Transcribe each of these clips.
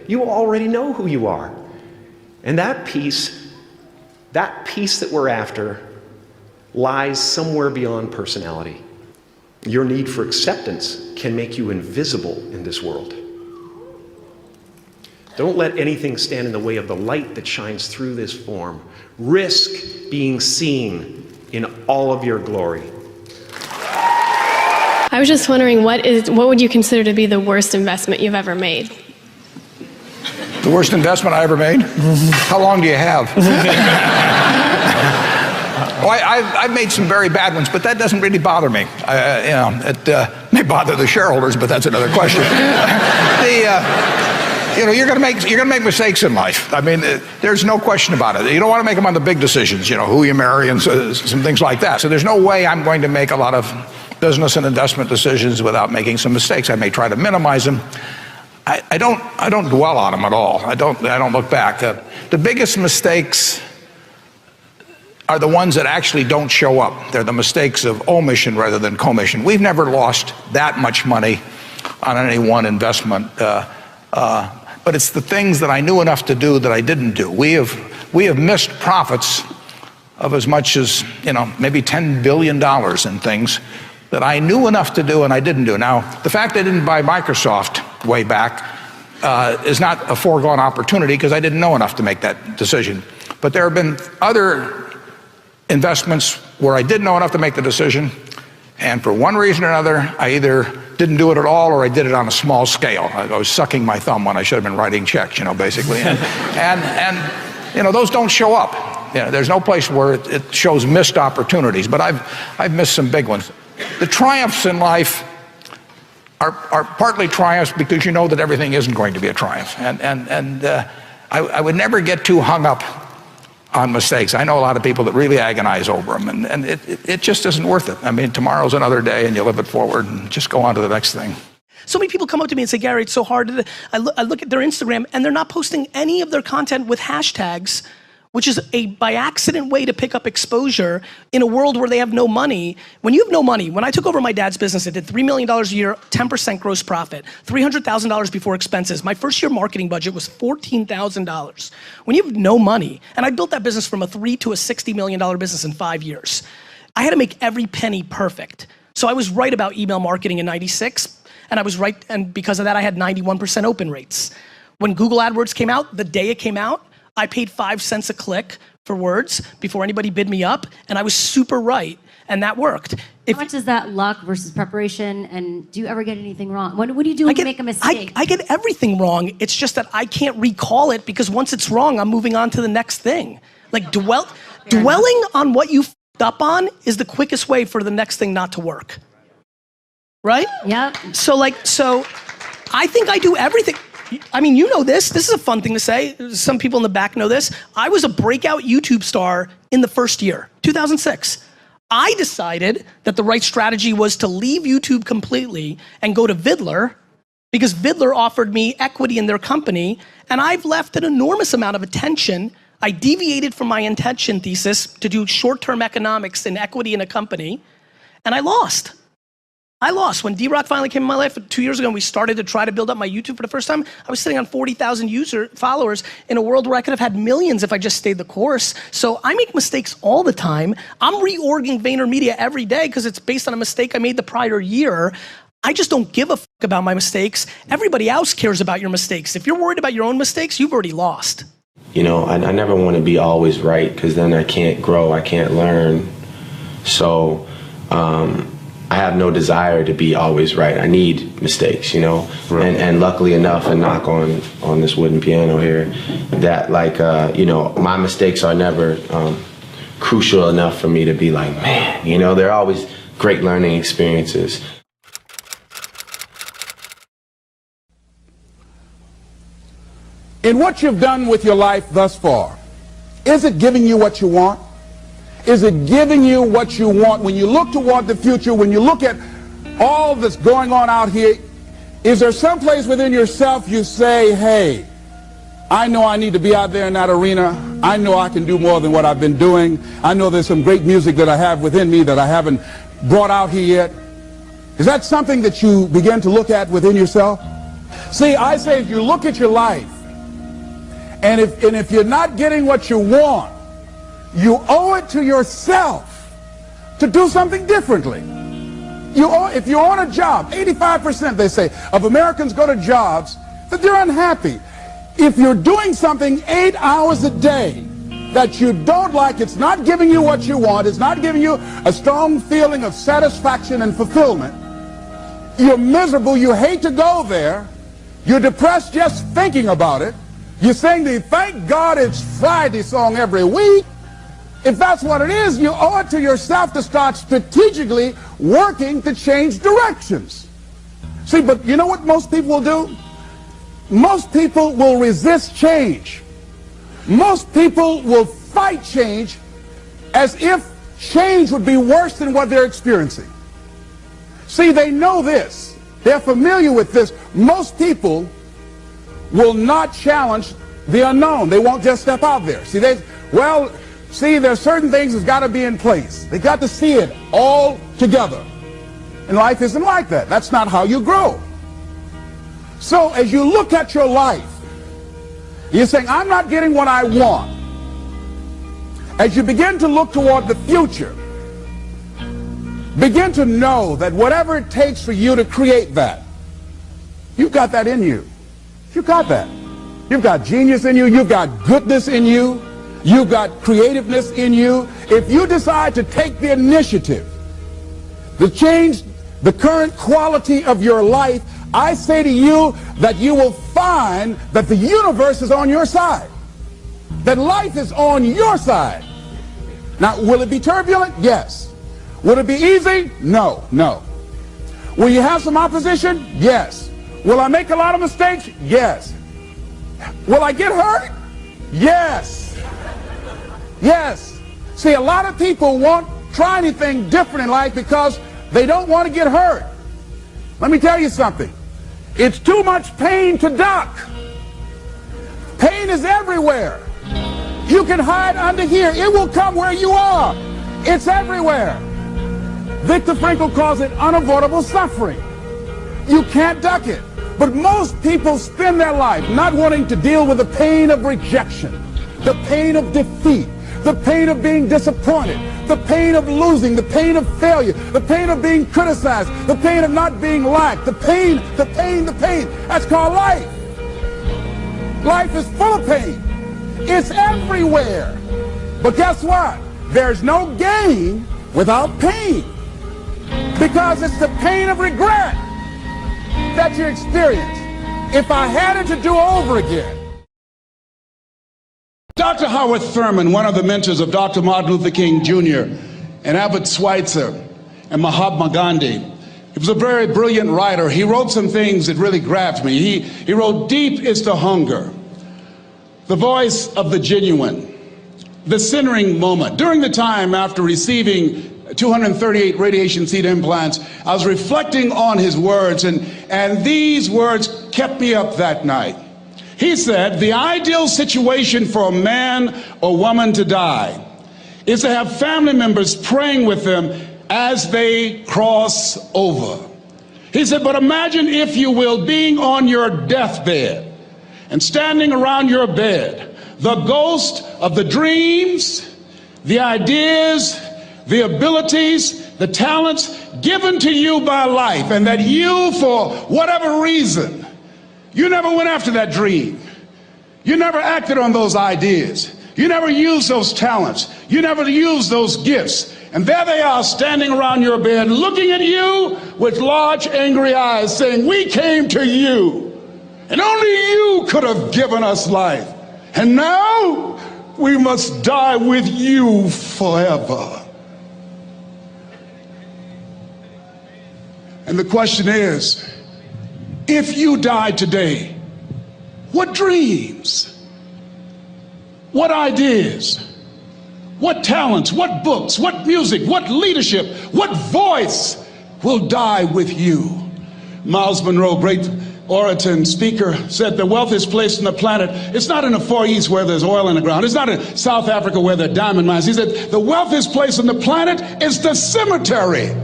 You already know who you are. And that peace that we're after lies somewhere beyond personality. Your need for acceptance can make you invisible in this world. Don't let anything stand in the way of the light that shines through this form. Risk being seen in all of your glory. I was just wondering, what would you consider to be the worst investment you've ever made? The worst investment I ever made? How long do you have? Well, I've made some very bad ones, but that doesn't really bother me. It may bother the shareholders, but that's another question. You're going to make mistakes in life. I mean, there's no question about it. You don't want to make them on the big decisions, who you marry and some things like that. So there's no way I'm going to make a lot of business and investment decisions without making some mistakes. I may try to minimize them. I don't dwell on them at all. I don't look back. The biggest mistakes are the ones that actually don't show up. They're the mistakes of omission rather than commission. We've never lost that much money on any one investment. But it's the things that I knew enough to do that I didn't do. We have missed profits of as much as, maybe $10 billion in things that I knew enough to do and I didn't do. Now, the fact I didn't buy Microsoft way back is not a foregone opportunity because I didn't know enough to make that decision. But there have been other investments where I did know enough to make the decision, and for one reason or another, I either didn't do it at all or I did it on a small scale. I was sucking my thumb when I should have been writing checks, basically. And those don't show up. There's no place where it shows missed opportunities, but I've missed some big ones. The triumphs in life are partly triumphs because you know that everything isn't going to be a triumph. And I would never get too hung up on mistakes. I know a lot of people that really agonize over them, and it just isn't worth it. I mean, tomorrow's another day and you live it forward and just go on to the next thing. So many people come up to me and say, Gary, it's so hard. I look at their Instagram and they're not posting any of their content with hashtags, which is a by accident way to pick up exposure in a world where they have no money. When you have no money, when I took over my dad's business, it did $3 million a year, 10% gross profit, $300,000 before expenses. My first year marketing budget was $14,000. When you have no money, and I built that business from a $3 to a $60 million business in 5 years, I had to make every penny perfect. So I was right about email marketing in '96, and I was right, and because of that, I had 91% open rates. When Google AdWords came out, the day it came out, I paid 5 cents a click for words before anybody bid me up, and I was super right, and that worked. How much is that luck versus preparation, and do you ever get anything wrong? What do you do when you make a mistake? I get everything wrong. It's just that I can't recall it because once it's wrong, I'm moving on to the next thing. Like dwelling on what you f***ed up on is the quickest way for the next thing not to work. Right? Yep. So I think I do everything. I mean, you know this. This is a fun thing to say. Some people in the back know this. I was a breakout YouTube star in the first year, 2006. I decided that the right strategy was to leave YouTube completely and go to Vidler because Vidler offered me equity in their company, and I've left an enormous amount of attention. I deviated from my intention thesis to do short-term economics and equity in a company, and I lost. When D-Rock finally came in my life 2 years ago and we started to try to build up my YouTube for the first time, I was sitting on 40,000 followers in a world where I could have had millions if I just stayed the course. So I make mistakes all the time. I'm reorging VaynerMedia every day because it's based on a mistake I made the prior year. I just don't give a fuck about my mistakes. Everybody else cares about your mistakes. If you're worried about your own mistakes, you've already lost. I never want to be always right because then I can't grow, I can't learn. So, I have no desire to be always right. I need mistakes, Right. And luckily enough, and knock on this wooden piano here, that my mistakes are never crucial enough for me to be like, man, they're always great learning experiences. In what you've done with your life thus far, is it giving you what you want? Is it giving you what you want? When you look toward the future, when you look at all that's going on out here, is there some place within yourself you say, hey, I know I need to be out there in that arena. I know I can do more than what I've been doing. I know there's some great music that I have within me that I haven't brought out here yet. Is that something that you begin to look at within yourself? See, I say if you look at your life, and if you're not getting what you want, you owe it to yourself to do something differently. If you're on a job, 85% they say of Americans go to jobs that they're unhappy. If you're doing something 8 hours a day that you don't like, it's not giving you what you want, it's not giving you a strong feeling of satisfaction and fulfillment, you're miserable, you hate to go there, you're depressed just thinking about it, you sing the "Thank God It's Friday" song every week. If that's what it is, you owe it to yourself to start strategically working to change directions. See, but you know what most people will do? Most people will resist change. Most people will fight change as if change would be worse than what they're experiencing. See, they know this. They're familiar with this. Most people will not challenge the unknown. They won't just step out there. See, there's certain things that's got to be in place. They got to see it all together. And life isn't like that. That's not how you grow. So as you look at your life, you're saying, I'm not getting what I want. As you begin to look toward the future, begin to know that whatever it takes for you to create that, you've got that in you. You've got that. You've got genius in you. You've got goodness in you. You've got creativeness in you. If you decide to take the initiative to change the current quality of your life, I say to you that you will find that the universe is on your side, that life is on your side. Now, will it be turbulent? Yes. Will it be easy? No, no. Will you have some opposition? Yes. Will I make a lot of mistakes? Yes. Will I get hurt? Yes. Yes. See, a lot of people won't try anything different in life because they don't want to get hurt. Let me tell you something. It's too much pain to duck. Pain is everywhere. You can hide under here. It will come where you are. It's everywhere. Viktor Frankl calls it unavoidable suffering. You can't duck it. But most people spend their life not wanting to deal with the pain of rejection, the pain of defeat, the pain of being disappointed, the pain of losing, the pain of failure, the pain of being criticized, the pain of not being liked, the pain. That's called life. Life is full of pain. It's everywhere. But guess what? There's no gain without pain. Because it's the pain of regret that you experience. If I had it to do over again. Dr. Howard Thurman, one of the mentors of Dr. Martin Luther King Jr. and Albert Schweitzer and Mahatma Gandhi, he was a very brilliant writer. He wrote some things that really grabbed me. He wrote, "Deep is the hunger, the voice of the genuine, the centering moment." During the time after receiving 238 radiation seed implants, I was reflecting on his words, and these words kept me up that night. He said, the ideal situation for a man or woman to die is to have family members praying with them as they cross over. He said, but imagine, if you will, being on your deathbed and standing around your bed, the ghost of the dreams, the ideas, the abilities, the talents given to you by life, and that you, for whatever reason, you never went after that dream. You never acted on those ideas. You never used those talents. You never used those gifts. And there they are standing around your bed looking at you with large angry eyes saying, we came to you and only you could have given us life. And now we must die with you forever. And the question is, if you died today, what dreams, what ideas, what talents, what books, what music, what leadership, what voice will die with you? Miles Monroe, great orator and speaker, said the wealthiest place on the planet, it's not in the Far East where there's oil in the ground. It's not in South Africa where there are diamond mines. He said the wealthiest place on the planet is the cemetery.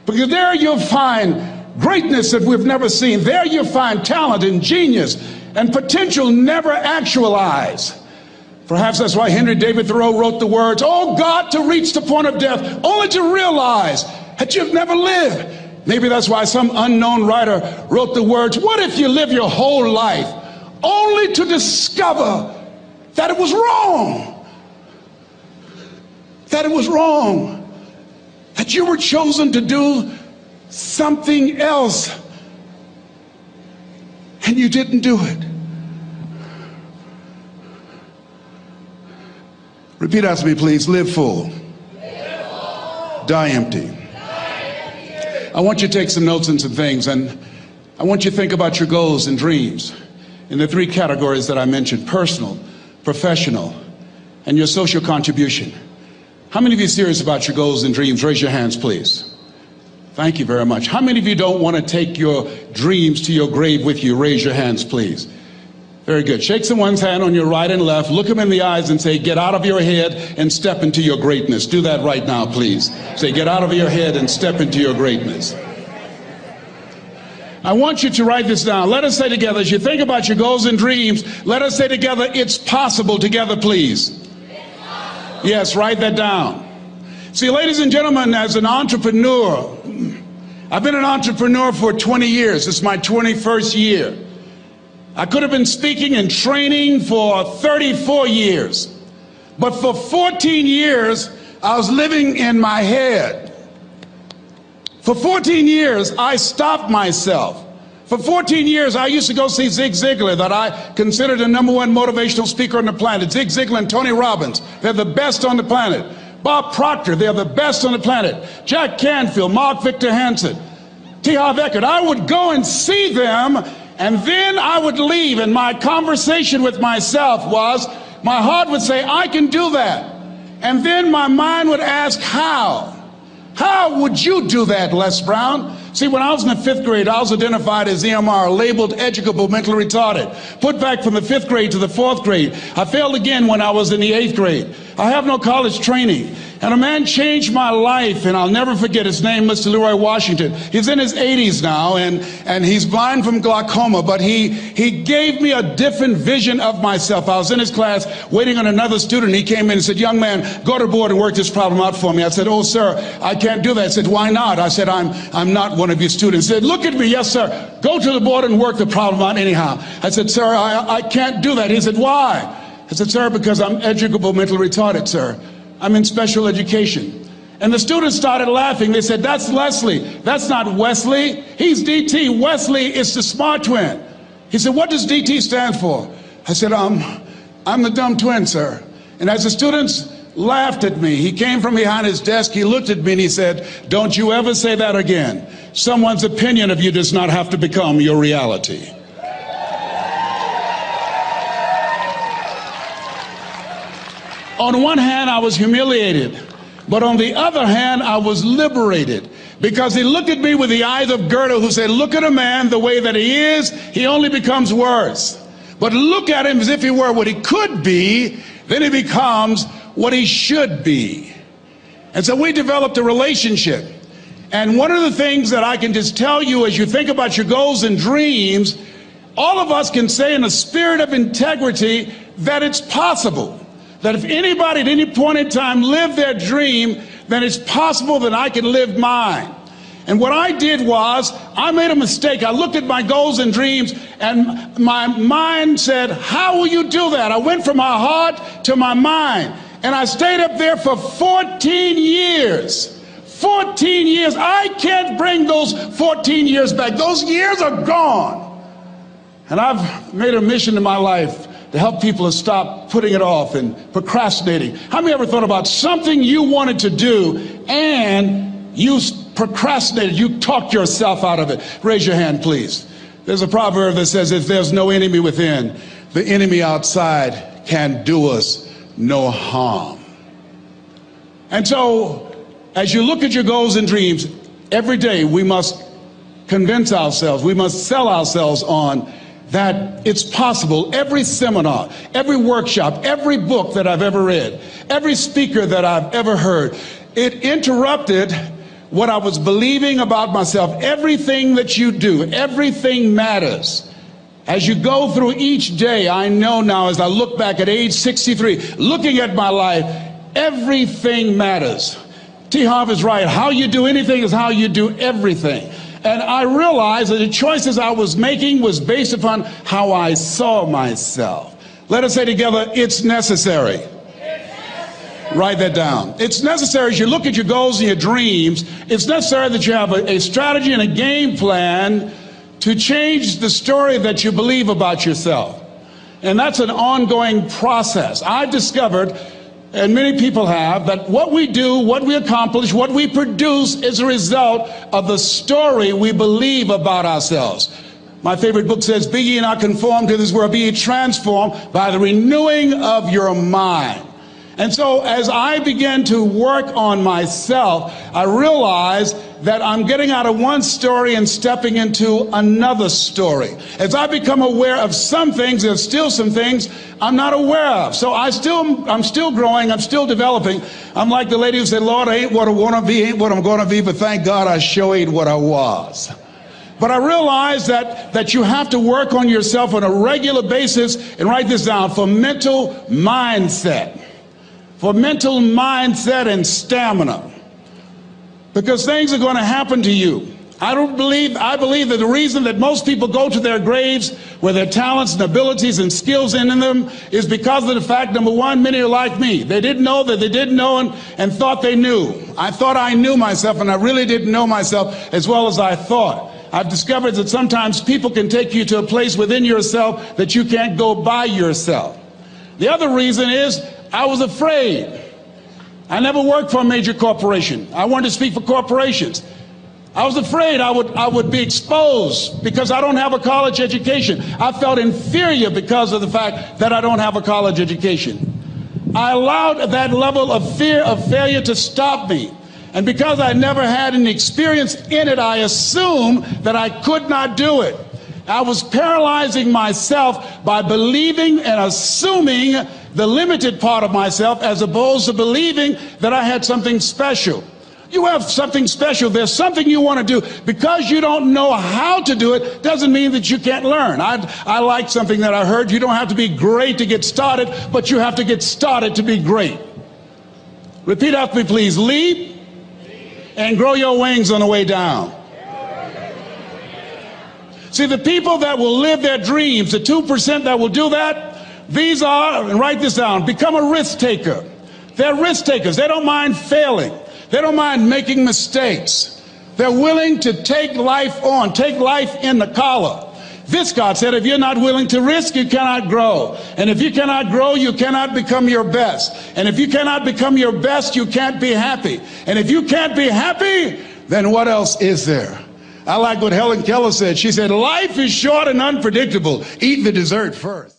Because there you'll find greatness that we've never seen. There you find talent and genius and potential never actualized. Perhaps that's why Henry David Thoreau wrote the words, "Oh God, to reach the point of death, only to realize that you've never lived." Maybe that's why some unknown writer wrote the words, "What if you live your whole life only to discover that it was wrong? That it was wrong. That you were chosen to do something else and you didn't do it." Repeat after me, please. Live full. Die empty. I want you to take some notes and some things, and I want you to think about your goals and dreams in the three categories that I mentioned: personal, professional, and your social contribution. How many of you are serious about your goals and dreams? Raise your hands, please. Thank you very much. How many of you don't want to take your dreams to your grave with you? Raise your hands, please. Very good. Shake someone's hand on your right and left. Look them in the eyes and say, "Get out of your head and step into your greatness." Do that right now, please. Say, "Get out of your head and step into your greatness." I want you to write this down. Let us say together, as you think about your goals and dreams, let us say together, "It's possible," together, please. Yes, write that down. See, ladies and gentlemen, as an entrepreneur, I've been an entrepreneur for 20 years. It's my 21st year. I could have been speaking and training for 34 years. But for 14 years, I was living in my head. For 14 years, I stopped myself. For 14 years, I used to go see Zig Ziglar, that I considered the #1 motivational speaker on the planet. Zig Ziglar and Tony Robbins, they're the best on the planet. Bob Proctor, they're the best on the planet. Jack Canfield, Mark Victor Hansen, T. Harv Eker. I would go and see them, and then I would leave, and my conversation with myself was, my heart would say, "I can do that." And then my mind would ask, how? How would you do that, Les Brown? See, when I was in the 5th grade, I was identified as EMR, labeled educable mentally retarded, put back from the 5th grade to the 4th grade. I failed again when I was in the 8th grade. I have no college training. And a man changed my life, and I'll never forget his name, Mr. Leroy Washington. He's in his 80s now, and he's blind from glaucoma, but he gave me a different vision of myself. I was in his class waiting on another student. He came in and said, "Young man, go to the board and work this problem out for me." I said, "Oh, sir, I can't do that." I said, "Why not?" I said, I'm not one of your students." He said, "Look at me." "Yes, sir. Go to the board and work the problem out anyhow." I said, "Sir, I can't do that." He said, "Why?" I said, "Sir, because I'm educable mentally retarded, sir. I'm in special education." And the students started laughing. They said, "That's Leslie. That's not Wesley. He's DT. Wesley is the smart twin." He said, "What does DT stand for?" I said, I'm the dumb twin, sir." And as the students laughed at me, he came from behind his desk, he looked at me and he said, "Don't you ever say that again. Someone's opinion of you does not have to become your reality." On one hand, I was humiliated, but on the other hand, I was liberated, because he looked at me with the eyes of Goethe, who said, "Look at a man the way that he is, he only becomes worse. But look at him as if he were what he could be, then he becomes what he should be." And so we developed a relationship. And one of the things that I can just tell you as you think about your goals and dreams, all of us can say in a spirit of integrity that it's possible. That if anybody at any point in time lived their dream, then it's possible that I can live mine. And what I did was, I made a mistake. I looked at my goals and dreams, and my mind said, "How will you do that?" I went from my heart to my mind, and I stayed up there for 14 years. 14 years. I can't bring those 14 years back. Those years are gone. And I've made a mission in my life to help people to stop putting it off and procrastinating. How many ever thought about something you wanted to do and you procrastinated, you talked yourself out of it? Raise your hand, please. There's a proverb that says, if there's no enemy within, the enemy outside can do us no harm. And so, as you look at your goals and dreams, every day we must convince ourselves, we must sell ourselves on that it's possible. Every seminar, every workshop, every book that I've ever read, every speaker that I've ever heard, it interrupted what I was believing about myself. Everything that you do, everything matters. As you go through each day, I know now as I look back at age 63, looking at my life, everything matters. T. Harv is right. How you do anything is how you do everything. And I realized that the choices I was making was based upon how I saw myself. Let us say together, it's necessary. Write that down. It's necessary as you look at your goals and your dreams, it's necessary that you have a strategy and a game plan to change the story that you believe about yourself. And that's an ongoing process. I've discovered, and many people have, that what we do, what we accomplish, what we produce is a result of the story we believe about ourselves. My favorite book says, "Be ye not conformed to this world, be ye transformed by the renewing of your mind." And so as I began to work on myself, I realized that I'm getting out of one story and stepping into another story. As I become aware of some things, there's still some things I'm not aware of. So I'm still growing, I'm still developing. I'm like the lady who said, "Lord, I ain't what I want to be, ain't what I'm going to be, but thank God I sure ain't what I was." But I realize that you have to work on yourself on a regular basis, and write this down, for mental mindset. For mental mindset and stamina. Because things are going to happen to you. I believe that the reason that most people go to their graves with their talents and abilities and skills in them is because of the fact, number one, many are like me. They didn't know that they didn't know and thought they knew. I thought I knew myself, and I really didn't know myself as well as I thought. I've discovered that sometimes people can take you to a place within yourself that you can't go by yourself. The other reason is I was afraid. I never worked for a major corporation. I wanted to speak for corporations. I was afraid I would be exposed because I don't have a college education. I felt inferior because of the fact that I don't have a college education. I allowed that level of fear of failure to stop me. And because I never had any experience in it, I assumed that I could not do it. I was paralyzing myself by believing and assuming the limited part of myself as opposed to believing that I had something special. You have something special. There's something you want to do. Because you don't know how to do it doesn't mean that you can't learn. I like something that I heard. You don't have to be great to get started, but you have to get started to be great. Repeat after me, please. Leap and grow your wings on the way down. See, the people that will live their dreams, the 2% that will do that, these are, and write this down, become a risk taker. They're risk takers. They don't mind failing. They don't mind making mistakes. They're willing to take life on, take life in the collar. This, God said, if you're not willing to risk, you cannot grow. And if you cannot grow, you cannot become your best. And if you cannot become your best, you can't be happy. And if you can't be happy, then what else is there? I like what Helen Keller said. She said, life is short and unpredictable. Eat the dessert first.